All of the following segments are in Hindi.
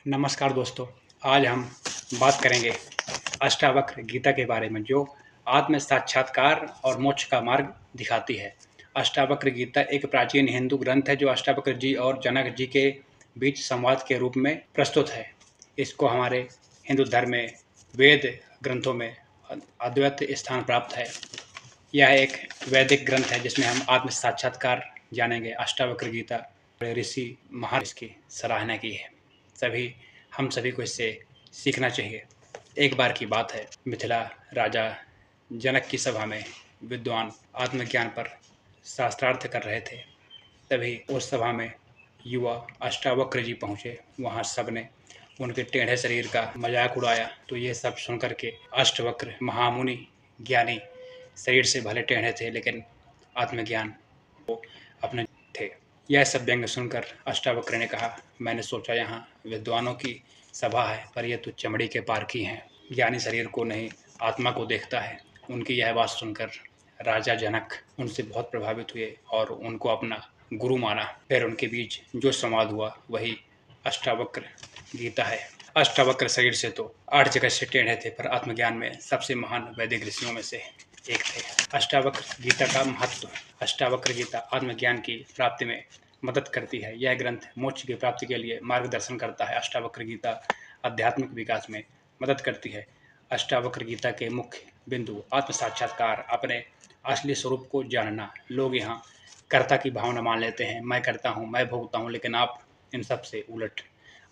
नमस्कार दोस्तों, आज हम बात करेंगे अष्टावक्र गीता के बारे में जो आत्म साक्षात्कार और मोक्ष का मार्ग दिखाती है। अष्टावक्र गीता एक प्राचीन हिंदू ग्रंथ है जो अष्टावक्र जी और जनक जी के बीच संवाद के रूप में प्रस्तुत है। इसको हमारे हिंदू धर्म में वेद ग्रंथों में अद्वित स्थान प्राप्त है। यह एक वैदिक ग्रंथ है जिसमें हम आत्म साक्षात्कार जानेंगे। अष्टावक्र गीता ऋषि महर्षि की सराहना की है। हम सभी को इससे सीखना चाहिए। एक बार की बात है, मिथिला राजा जनक की सभा में विद्वान आत्मज्ञान पर शास्त्रार्थ कर रहे थे। तभी उस सभा में युवा अष्टावक्र जी पहुँचे। वहाँ सबने उनके टेढ़े शरीर का मजाक उड़ाया। तो ये सब सुनकर के अष्टवक्र महामुनि ज्ञानी शरीर से भले टेढ़े थे लेकिन आत्मज्ञान वो अपने थे। यह सब व्यंग सुनकर अष्टावक्र ने कहा, मैंने सोचा यहाँ विद्वानों की सभा है पर यह तो चमड़ी के पारखी हैं। ज्ञानी शरीर को नहीं आत्मा को देखता है। उनकी यह बात सुनकर राजा जनक उनसे बहुत प्रभावित हुए और उनको अपना गुरु माना। फिर उनके बीच जो संवाद हुआ वही अष्टावक्र गीता है। अष्टावक्र शरीर से तो 8 जगह से टेढ़े थे पर आत्मज्ञान में सबसे महान वैदिक ऋषियों में से एक थे। अष्टावक्र गीता का महत्व। अष्टावक्र गीता आत्मज्ञान की प्राप्ति में मदद करती है। यह ग्रंथ मोक्ष की प्राप्ति के लिए मार्गदर्शन करता है। अष्टावक्र गीता आध्यात्मिक विकास में मदद करती है। अष्टावक्र गीता के मुख्य बिंदु आत्म साक्षात्कार, अपने असली स्वरूप को जानना। लोग यहाँ कर्ता की भावना मान लेते हैं, मैं करता हूँ, मैं भोगता हूँ, लेकिन आप इन सब से उलट,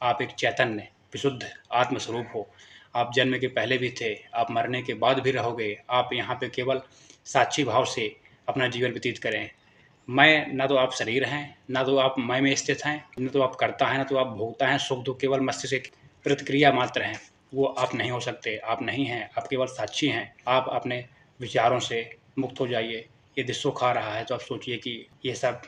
आप एक चैतन्य विशुद्ध आत्मस्वरूप हो। आप जन्म के पहले भी थे, आप मरने के बाद भी रहोगे। आप यहाँ पे केवल साक्षी भाव से अपना जीवन व्यतीत करें। मैं ना तो आप शरीर हैं, ना तो आप मैं में स्थित हैं, न तो आप करता है, ना तो आप भोगता है। सुख दुख केवल मस्तिष्क प्रतिक्रिया मात्र हैं। वो आप नहीं हो सकते, आप नहीं हैं, आप केवल साक्षी हैं। आप अपने विचारों से मुक्त हो जाइए। यदि सुख आ रहा है तो आप सोचिए कि ये सब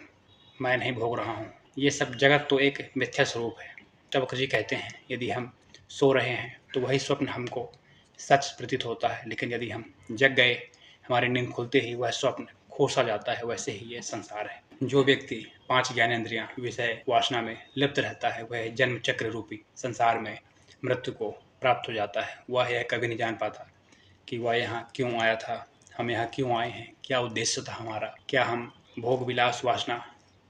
मैं नहीं भोग रहा हूँ। ये सब जगत तो एक मिथ्या स्वरूप है। चबक्र जी कहते हैं, यदि हम सो रहे हैं तो वही स्वप्न हमको सच प्रतीत होता है, लेकिन यदि हम जग गए, हमारी नींद खुलते ही वह स्वप्न खो सा जाता है। वैसे ही ये संसार है। जो व्यक्ति 5 ज्ञानेंद्रियां विषय वासना में लिप्त रहता है वह जन्म चक्र रूपी संसार में मृत्यु को प्राप्त हो जाता है। वह यह कभी नहीं जान पाता कि वह यहाँ क्यों आया था, हम यहाँ क्यों आए हैं, क्या उद्देश्य था हमारा, क्या हम भोग विलास वासना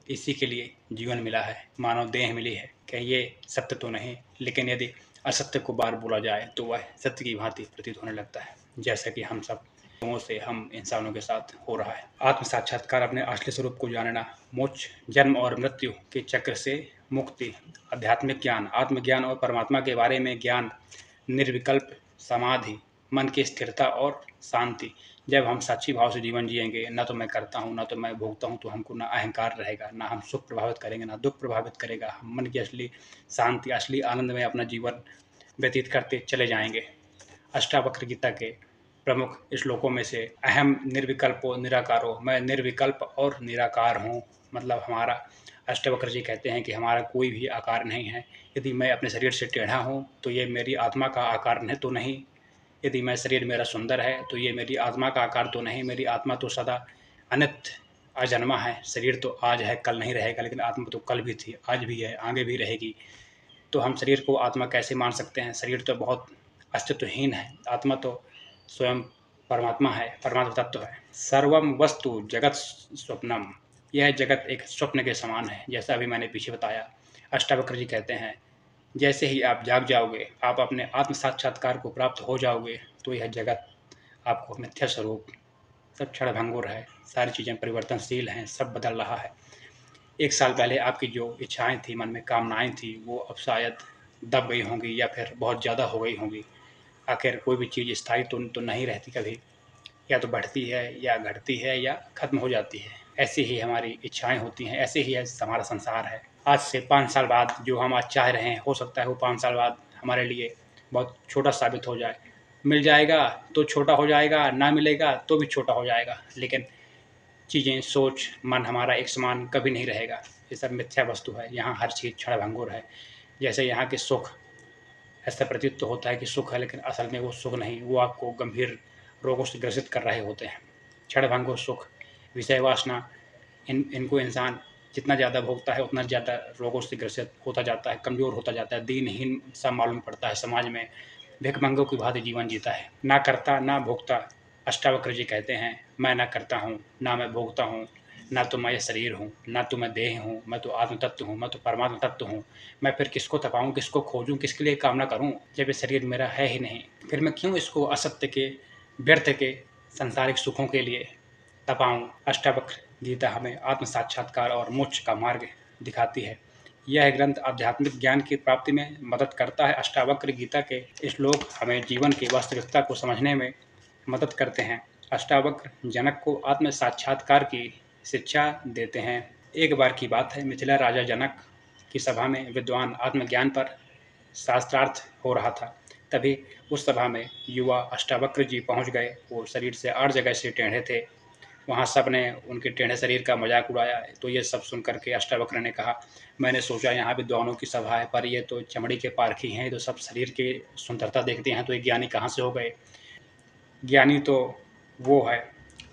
इसी के लिए जीवन मिला है, मानव देह मिली है, क्या ये सत्य तो नहीं। लेकिन यदि असत्य को बार बोला जाए तो वह सत्य की भांति प्रतीत होने लगता है, जैसा कि हम सब लोगों से, हम इंसानों के साथ हो रहा है। आत्म साक्षात्कार, अपने असली स्वरूप को जानना, मोक्ष, जन्म और मृत्यु के चक्र से मुक्ति, आध्यात्मिक ज्ञान, आत्मज्ञान और परमात्मा के बारे में ज्ञान, निर्विकल्प समाधि, मन की स्थिरता और शांति। जब हम सच्ची भाव से जीवन जिएंगे, ना तो मैं करता हूँ, ना तो मैं भोगता हूँ, तो हमको ना अहंकार रहेगा, ना हम सुख प्रभावित करेंगे, ना दुख प्रभावित करेगा। हम मन की असली शांति, असली आनंद में अपना जीवन व्यतीत करते चले जाएंगे। अष्टावक्र गीता के प्रमुख श्लोकों में से अहम निर्विकल्पो निराकारो, मैं निर्विकल्प और निराकार हूँ। मतलब हमारा, अष्टावक्र जी कहते हैं कि हमारा कोई भी आकार नहीं है। यदि मैं अपने शरीर से टेढ़ा हूँ तो ये मेरी आत्मा का आकार नहीं तो नहीं। यदि मैं शरीर मेरा सुंदर है तो ये मेरी आत्मा का आकार तो नहीं। मेरी आत्मा तो सदा अनित्य अजन्मा है। शरीर तो आज है, कल नहीं रहेगा, लेकिन आत्मा तो कल भी थी, आज भी है, आगे भी रहेगी। तो हम शरीर को आत्मा कैसे मान सकते हैं? शरीर तो बहुत अस्तित्वहीन है। आत्मा तो स्वयं परमात्मा है, परमात्मा तत्व है। सर्वम वस्तु जगत स्वप्नम, यह जगत एक स्वप्न के समान है, जैसा अभी मैंने पीछे बताया। अष्टावक्र जी कहते हैं, जैसे ही आप जाग जाओगे, आप अपने आत्म साक्षात्कार को प्राप्त हो जाओगे, तो यह जगत आपको मिथ्या स्वरूप, सब क्षण भंगुर है, सारी चीज़ें परिवर्तनशील हैं, सब बदल रहा है। 1 साल पहले आपकी जो इच्छाएं थी, मन में कामनाएं थी, वो अब शायद दब गई होंगी या फिर बहुत ज़्यादा हो गई होंगी। आखिर कोई भी चीज़ स्थायी तो नहीं रहती कभी, या तो बढ़ती है या घटती है या खत्म हो जाती है। ऐसी ही हमारी इच्छाएं होती हैं, ऐसे ही हमारा संसार है। आज से 5 साल बाद जो हम आज चाह रहे हैं, हो सकता है वो 5 साल बाद हमारे लिए बहुत छोटा साबित हो जाए। मिल जाएगा तो छोटा हो जाएगा, ना मिलेगा तो भी छोटा हो जाएगा। लेकिन चीज़ें, सोच, मन हमारा एक समान कभी नहीं रहेगा। ये सब मिथ्या वस्तु है। यहाँ हर चीज़ क्षण भंगुर है। जैसे यहाँ के सुख, ऐसा प्रतीत तो होता है कि सुख है, लेकिन असल में वो सुख नहीं, वो आपको गंभीर रोगों से ग्रसित कर रहे होते हैं। क्षण भंगुर सुख, विषय वासना, इनको इंसान जितना ज़्यादा भोगता है उतना ज़्यादा रोगों से ग्रसित होता जाता है, कमज़ोर होता जाता है, दीनहीन सा मालूम पड़ता है समाज में, भिखमंगों की भांति जीवन जीता है। ना करता ना भोगता, अष्टावक्र जी कहते हैं, मैं ना करता हूँ, ना मैं भोगता हूँ, ना तो मैं ये शरीर हूँ, ना तो मैं देह हूँ, मैं तो आत्म तत्व हूँ, मैं तो परमात्मा तत्व हूँ। मैं फिर किसको तपाऊँ, किसको खोजूँ, किसके लिए कामना करूँ जब ये शरीर मेरा है ही नहीं। फिर मैं क्यों इसको असत्य के, व्यर्थ के, सांसारिक सुखों के लिए तपाऊँ। अष्टावक्र गीता हमें आत्म साक्षात्कार और मोक्ष का मार्ग दिखाती है। यह ग्रंथ आध्यात्मिक ज्ञान की प्राप्ति में मदद करता है। अष्टावक्र गीता के श्लोक हमें जीवन की वास्तविकता को समझने में मदद करते हैं। अष्टावक्र जनक को आत्म साक्षात्कार की शिक्षा देते हैं। एक बार की बात है, मिथिला राजा जनक की सभा में विद्वान आत्मज्ञान पर शास्त्रार्थ हो रहा था। तभी उस सभा में युवा अष्टावक्र जी पहुंच गए। वो शरीर से 8 जगह से टेढ़े थे। वहाँ सब ने उनके टेढ़े शरीर का मजाक उड़ाया। तो ये सब सुन करके अष्टावक्र ने कहा, मैंने सोचा यहाँ विद्वानों की सभा है, पर ये तो चमड़ी के पारखी हैं, तो सब शरीर की सुंदरता देखते हैं, तो ये ज्ञानी कहाँ से हो गए। ज्ञानी तो वो है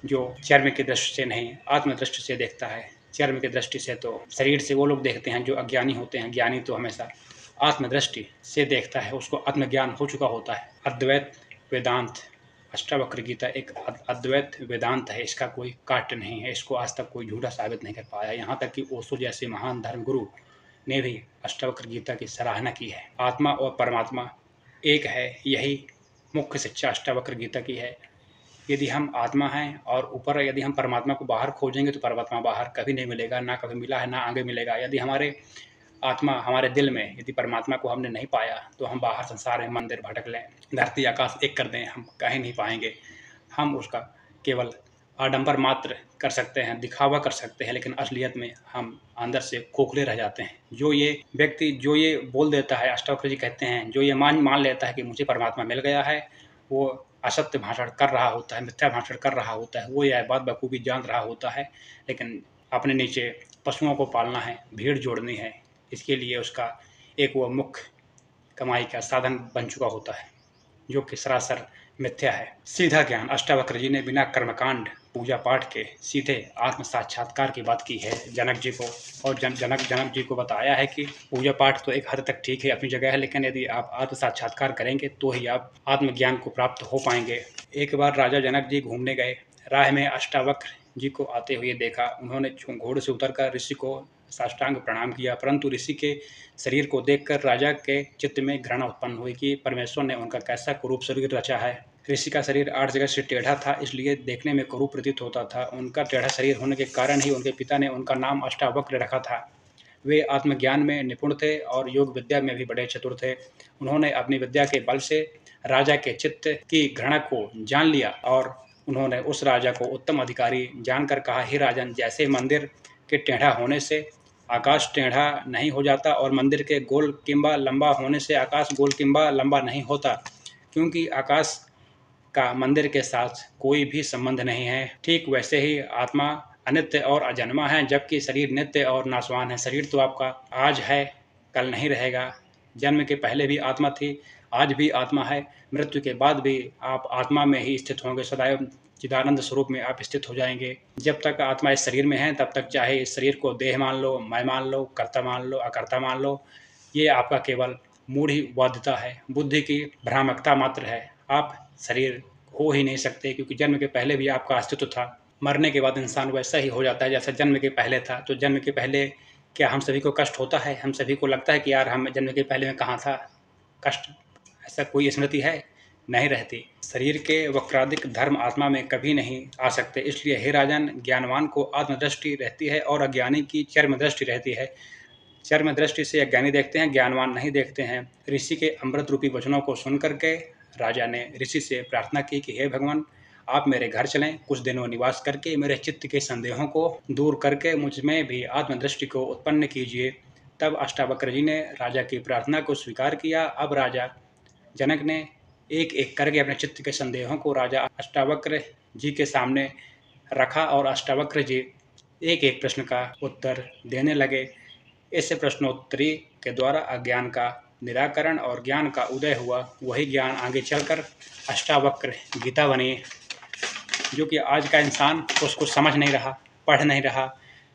जो चर्म की दृष्टि से नहीं, आत्म दृष्टि से देखता है। चर्म की दृष्टि से तो शरीर से वो लोग देखते हैं जो अज्ञानी होते हैं। ज्ञानी तो हमेशा आत्मदृष्टि से देखता है, उसको आत्मज्ञान हो चुका होता है। अद्वैत वेदांत, अष्टावक्र गीता एक अद्वैत वेदांत है। इसका कोई काट नहीं है, इसको आज तक कोई झूठा साबित नहीं कर पाया। यहाँ तक कि ओशो जैसे महान धर्मगुरु ने भी अष्टावक्र गीता की सराहना की है। आत्मा और परमात्मा एक है, यही मुख्य शिक्षा अष्टावक्र गीता की है। यदि हम आत्मा हैं और ऊपर यदि हम परमात्मा को बाहर खोजेंगे तो परमात्मा बाहर कभी नहीं मिलेगा, ना कभी मिला है, ना आगे मिलेगा। यदि हमारे आत्मा हमारे दिल में, यदि परमात्मा को हमने नहीं पाया तो हम बाहर संसार में मंदिर भटक लें, धरती आकाश एक कर दें, हम कहीं नहीं पाएंगे। हम उसका केवल आडंबर मात्र कर सकते हैं, दिखावा कर सकते हैं, लेकिन असलियत में हम अंदर से खोखले रह जाते हैं। जो ये व्यक्ति जो ये बोल देता है, अष्टावक्र जी कहते हैं, जो ये मान लेता है कि मुझे परमात्मा मिल गया है, वो असत्य भाषण कर रहा होता है, मिथ्या भाषण कर रहा होता है। वो यह बात बखूबी जान रहा होता है, लेकिन अपने नीचे पशुओं को पालना है, भीड़ जोड़नी है, इसके लिए उसका एक वो मुख्य कमाई का साधन बन चुका होता है, जो कि सरासर मिथ्या है। सीधा ज्ञान, अष्टावक्र जी ने बिना कर्मकांड पूजा पाठ के सीधे आत्म साक्षात्कार की बात की है जनक जी को। और जनक जी को बताया है कि पूजा पाठ तो एक हद तक ठीक है, अपनी जगह है, लेकिन यदि आप आत्म साक्षात्कार करेंगे तो ही आप आत्मज्ञान को प्राप्त हो पाएंगे। एक बार राजा जनक जी घूमने गए। राह में अष्टावक्र जी को आते हुए देखा। उन्होंने घोड़े से उतरकर ऋषि को साष्टांग प्रणाम किया, परंतु ऋषि के शरीर को देखकर राजा के चित्त में घृणा उत्पन्न हुई कि परमेश्वर ने उनका कैसा कुरूप शरीर रचा है। ऋषि का शरीर 8 जगह से टेढ़ा था, इसलिए देखने में कुरूप प्रतीत होता था। उनका टेढ़ा शरीर होने के कारण ही उनके पिता ने उनका नाम अष्टावक्र रखा था। वे आत्मज्ञान में निपुण थे और योग विद्या में भी बड़े चतुर थे। उन्होंने अपनी विद्या के बल से राजा के चित्त की घृणा को जान लिया और उन्होंने उस राजा को उत्तम अधिकारी जानकर कहा, हे राजन, जैसे मंदिर के टेढ़ा होने से आकाश टेढ़ा नहीं हो जाता और मंदिर के गोल किंबा लंबा होने से आकाश गोल किंबा लंबा नहीं होता, क्योंकि आकाश का मंदिर के साथ कोई भी संबंध नहीं है, ठीक वैसे ही आत्मा अनित्य और अजन्मा है, जबकि शरीर नित्य और नाशवान है। शरीर तो आपका आज है, कल नहीं रहेगा। जन्म के पहले भी आत्मा थी, आज भी आत्मा है, मृत्यु के बाद भी आप आत्मा में ही स्थित होंगे। सदैव चिदानंद स्वरूप में आप स्थित हो जाएंगे। जब तक आत्मा इस शरीर में है तब तक चाहे इस शरीर को देह मान लो, मैं मान लो, कर्ता मान लो, अकर्ता मान लो, ये आपका केवल मूढ़िवादिता है, बुद्धि की भ्रामकता मात्र है। आप शरीर हो ही नहीं सकते, क्योंकि जन्म के पहले भी आपका अस्तित्व था। मरने के बाद इंसान वैसा ही हो जाता है जैसा जन्म के पहले था। तो जन्म के पहले क्या हम सभी को कष्ट होता है? हम सभी को लगता है कि यार हम जन्म के पहले में कहाँ था? कष्ट ऐसा कोई स्मृति है? नहीं रहती। शरीर के वक्रादिक धर्म आत्मा में कभी नहीं आ सकते। इसलिए हे राजन, ज्ञानवान को आत्मदृष्टि रहती है और अज्ञानी की चर्म दृष्टि रहती है। चर्म दृष्टि से अज्ञानी देखते हैं, ज्ञानवान नहीं देखते हैं। ऋषि के अमृत रूपी वचनों को सुन करके राजा ने ऋषि से प्रार्थना की कि हे भगवान, आप मेरे घर चलें, कुछ दिनों निवास करके मेरे चित्त के संदेहों को दूर करके मुझ में भी आत्मदृष्टि को उत्पन्न कीजिए। तब अष्टावक्र जी ने राजा की प्रार्थना को स्वीकार किया। अब राजा जनक ने एक एक करके अपने चित्त के संदेहों को राजा अष्टावक्र जी के सामने रखा और अष्टावक्र जी एक एक प्रश्न का उत्तर देने लगे। इस प्रश्नोत्तरी के द्वारा अज्ञान का निराकरण और ज्ञान का उदय हुआ। वही ज्ञान आगे चलकर अष्टावक्र गीता बनी, जो कि आज का इंसान उसको समझ नहीं रहा, पढ़ नहीं रहा,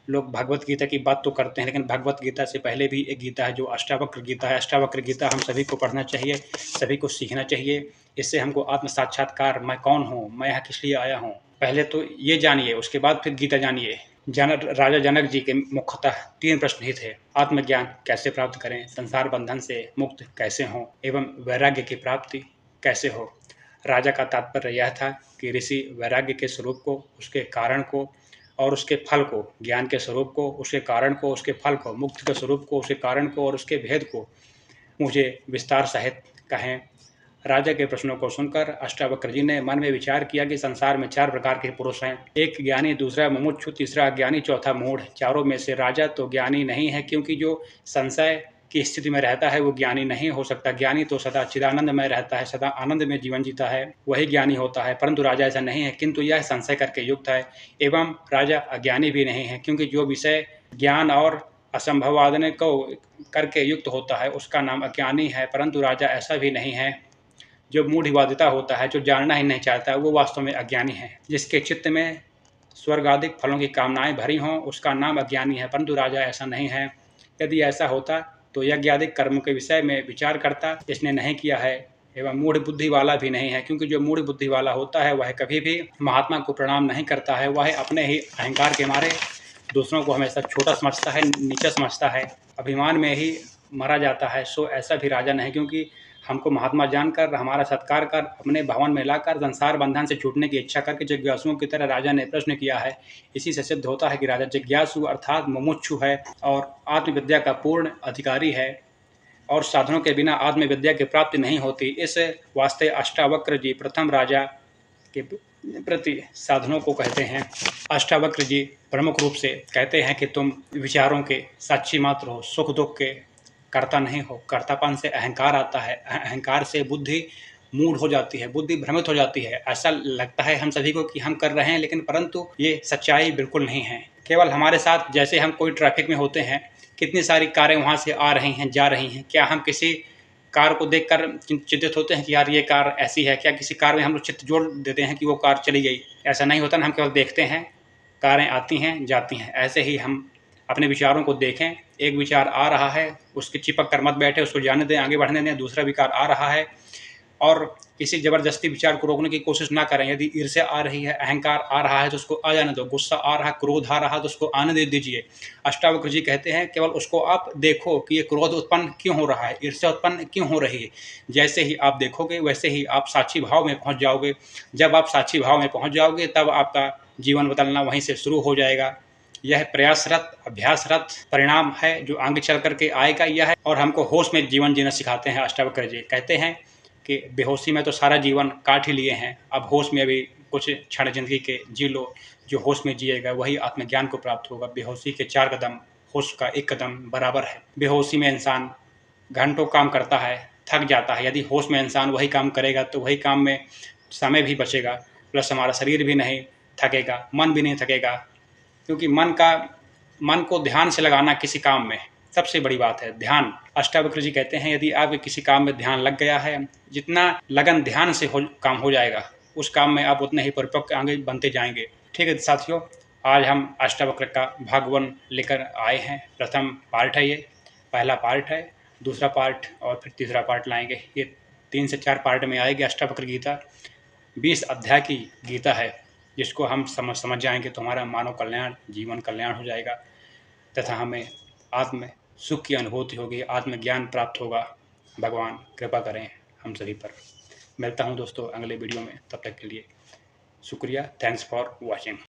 लोग भगवत गीता की बात तो करते हैं, लेकिन भगवत गीता से पहले भी एक गीता है जो अष्टावक्र गीता है। अष्टावक्र गीता हम सभी को पढ़ना चाहिए, सभी को सीखना चाहिए। इससे हमको आत्म साक्षात्कार, मैं कौन हूँ, मैं यहाँ किस लिए आया हूँ, पहले तो ये जानिए, उसके बाद फिर गीता जानिए। राजा जनक जी के मुख्यतः 3 प्रश्न ही थे। आत्मज्ञान कैसे प्राप्त करें, संसार बंधन से मुक्त कैसे हों एवं वैराग्य की प्राप्ति कैसे हो। राजा का तात्पर्य यह था कि ऋषि वैराग्य के स्वरूप को, उसके कारण को और उसके फल को, ज्ञान के स्वरूप को, उसके कारण को, उसके फल को, मुक्ति के स्वरूप को, उसके कारण को और उसके भेद को मुझे विस्तार सहित कहें। राजा के प्रश्नों को सुनकर अष्टावक्र जी ने मन में विचार किया कि संसार में 4 प्रकार के पुरुष हैं, एक ज्ञानी, दूसरा मुमुक्षु, तीसरा अज्ञानी, चौथा मूढ़। चारों में से राजा तो ज्ञानी नहीं है, क्योंकि जो संशय की स्थिति में रहता है वो ज्ञानी नहीं हो सकता। ज्ञानी तो सदा चिदानंद में रहता है, सदा आनंद में जीवन जीता है, वही ज्ञानी होता है। परंतु राजा ऐसा नहीं है, किंतु यह संशय करके युक्त है। एवं राजा अज्ञानी भी नहीं है, क्योंकि जो विषय ज्ञान और असंभवादने को करके युक्त होता है उसका नाम अज्ञानी है। परंतु राजा ऐसा भी नहीं है। जो मूढ़वादिता होता है, जो जानना ही नहीं चाहता, वो वास्तव में अज्ञानी है। जिसके चित्त में स्वर्गादिक फलों की कामनाएं भरी हों उसका नाम अज्ञानी है, परंतु राजा ऐसा नहीं है। यदि ऐसा होता तो यज्ञादिक कर्मों के विषय में विचार करता, जिसने नहीं किया है। एवं मूढ़ बुद्धि वाला भी नहीं है, क्योंकि जो मूढ़ बुद्धि वाला होता है वह कभी भी महात्मा को प्रणाम नहीं करता है। वह अपने ही अहंकार के मारे दूसरों को हमेशा छोटा समझता है, नीचा समझता है, अभिमान में ही मरा जाता है। सो ऐसा भी राजा नहीं, क्योंकि हमको महात्मा जानकर, हमारा सत्कार कर, अपने भवन में लाकर संसार बंधन से छूटने की इच्छा करके जिज्ञासुओं की तरह राजा ने प्रश्न किया है। इसी से सिद्ध होता है कि राजा जिज्ञासु अर्थात मुमुक्षु है और आत्मविद्या का पूर्ण अधिकारी है, और साधनों के बिना आत्मविद्या की प्राप्ति नहीं होती। इस वास्ते अष्टावक्र जी प्रथम राजा के प्रति साधनों को कहते हैं। अष्टावक्र जी प्रमुख रूप से कहते हैं कि तुम विचारों के साक्षी मात्र हो, सुख दुख के कर्ता नहीं हो। कर्तापन से अहंकार आता है, अहंकार से बुद्धि मूढ़ हो जाती है, बुद्धि भ्रमित हो जाती है। ऐसा लगता है हम सभी को कि हम कर रहे हैं, लेकिन परंतु ये सच्चाई बिल्कुल नहीं है। केवल हमारे साथ जैसे हम कोई ट्रैफिक में होते हैं, कितनी सारी कारें वहाँ से आ रही हैं, जा रही हैं, क्या हम किसी कार को देखकर चिंतित होते हैं कि यार ये कार ऐसी है? क्या किसी कार में हम लोग चित्त जोड़ देते हैं कि वो कार चली गई? ऐसा नहीं होता ना, हम केवल देखते हैं, कारें आती हैं जाती हैं। ऐसे ही हम अपने विचारों को देखें, एक विचार आ रहा है उसके चिपक कर मत बैठे, उसको जाने दें, आगे बढ़ने दें। दूसरा विकार आ रहा है और किसी ज़बरदस्ती विचार को रोकने की कोशिश ना करें। यदि ईर्ष्या आ रही है, अहंकार आ रहा है तो उसको आ जाने दो, गुस्सा आ रहा है, क्रोध आ रहा है तो उसको आने दे दीजिए। अष्टावक्र जी कहते हैं केवल उसको आप देखो कि ये क्रोध उत्पन्न क्यों हो रहा है, ईर्ष्या उत्पन्न क्यों हो रही है। जैसे ही आप देखोगे वैसे ही आप साक्षी भाव में पहुँच जाओगे। जब आप साक्षी भाव में पहुँच जाओगे तब आपका जीवन बदलना वहीं से शुरू हो जाएगा। यह प्रयासरत, अभ्यासरत परिणाम है जो आगे चल करके आएगा। यह है, और हमको होश में जीवन जीना सिखाते हैं अष्टावक्र जी। कहते हैं कि बेहोशी में तो सारा जीवन काट ही लिए हैं, अब होश में भी कुछ क्षण जिंदगी के जी लो। जो होश में जिएगा वही आत्मज्ञान को प्राप्त होगा। बेहोशी के 4 कदम, होश का 1 कदम बराबर है। बेहोशी में इंसान घंटों काम करता है, थक जाता है। यदि होश में इंसान वही काम करेगा तो वही काम में समय भी बचेगा, प्लस हमारा शरीर भी नहीं थकेगा, मन भी नहीं थकेगा। क्योंकि मन को ध्यान से लगाना किसी काम में सबसे बड़ी बात है, ध्यान। अष्टावक्र जी कहते हैं यदि आपके किसी काम में ध्यान लग गया है, जितना लगन ध्यान से काम हो जाएगा, उस काम में आप उतने ही परिपक्व आगे बनते जाएंगे। ठीक है साथियों, आज हम अष्टावक्र का भाग 1 लेकर आए हैं। प्रथम पार्ट है, ये पहला पार्ट है। दूसरा पार्ट और फिर तीसरा पार्ट लाएंगे। ये 3 से 4 पार्ट में आएगी अष्टावक्र गीता। 20 अध्याय की गीता है, जिसको हम समझ जाएंगे तो हमारा मानव कल्याण, जीवन कल्याण हो जाएगा तथा हमें आत्म सुख की अनुभूति होगी, आत्मज्ञान प्राप्त होगा। भगवान कृपा करें हम सभी पर। मिलता हूं दोस्तों अगले वीडियो में, तब तक के लिए शुक्रिया। Thanks for watching.